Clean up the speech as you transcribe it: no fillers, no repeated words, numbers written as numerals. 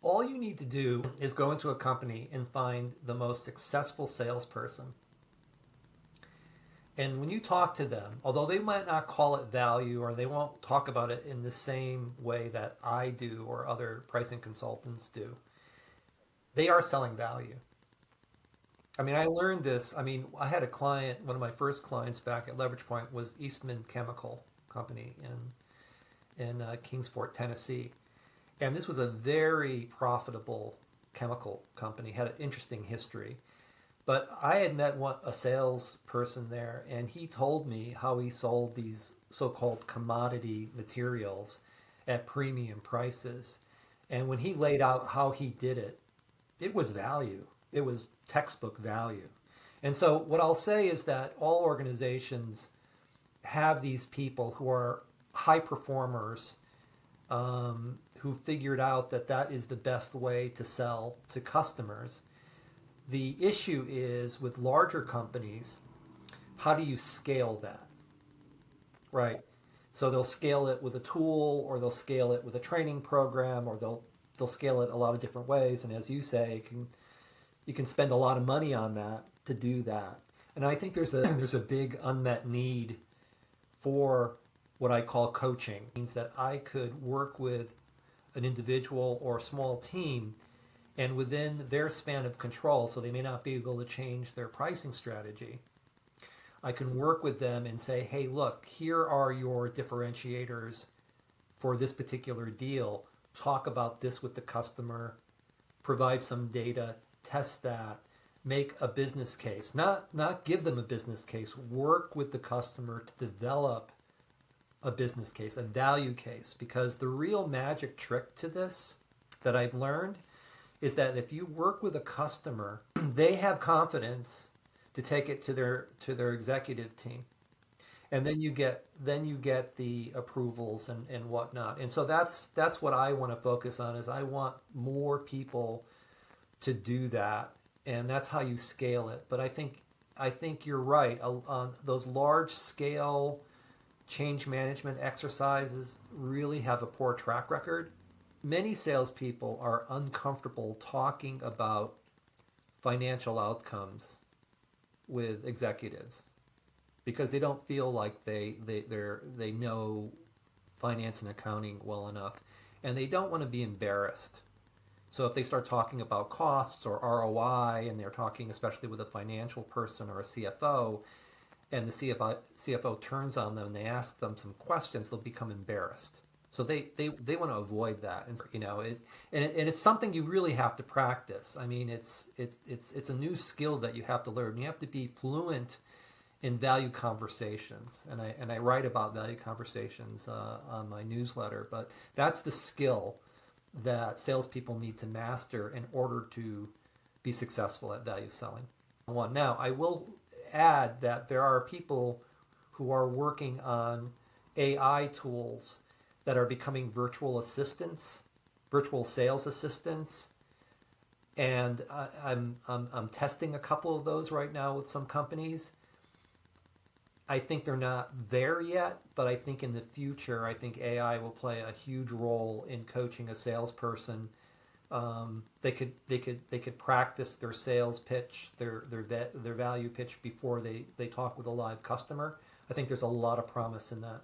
All you need to do is go into a company and find the most successful salesperson. And when you talk to them, although they might not call it value or they won't talk about it in the same way that I do or other pricing consultants do, they are selling value. I mean, I learned this. I mean, I had a client, one of my first clients back at Leverage Point was Eastman Chemical Company in Kingsport, Tennessee. And this was a very profitable chemical company, had an interesting history. But I had met a salesperson there, and he told me how he sold these so-called commodity materials at premium prices. And when he laid out how he did it, it was value. It was textbook value. And so what I'll say is that all organizations have these people who are high performers, who figured out that that is the best way to sell to customers. The issue is with larger companies, how do you scale that? Right. So they'll scale it with a tool, or they'll scale it with a training program, or they'll scale it a lot of different ways. And as you say, you can spend a lot of money on that to do that. And I think there's a big unmet need for what I call coaching. It means that I could work with an individual or a small team, and within their span of control, so they may not be able to change their pricing strategy, I can work with them and say, hey, look, here are your differentiators for this particular deal. Talk about this with the customer, provide some data, test that, make a business case. Not give them a business case, work with the customer to develop a business case, a value case. Because the real magic trick to this that I've learned is that if you work with a customer, they have confidence to take it to their executive team. And then you get the approvals and whatnot. And so that's what I want to focus on, is I want more people to do that, and that's how you scale it. But I think you're right on those large scale change management exercises really have a poor track record. Many salespeople are uncomfortable talking about financial outcomes with executives because they don't feel like they know finance and accounting well enough, and they don't want to be embarrassed. So if they start talking about costs or ROI, and they're talking especially with a financial person or a CFO, and the CFO turns on them and they ask them some questions, they'll become embarrassed. So they want to avoid that, and it's something you really have to practice. I mean, it's a new skill that you have to learn. You have to be fluent in value conversations, and I write about value conversations on my newsletter. But that's the skill that salespeople need to master in order to be successful at value selling. Now, I will add that there are people who are working on AI tools that are becoming virtual assistants, virtual sales assistants, and I'm testing a couple of those right now with some companies. I think they're not there yet, but I think in the future, I think AI will play a huge role in coaching a salesperson. They could practice their sales pitch, their value pitch before they talk with a live customer. I think there's a lot of promise in that.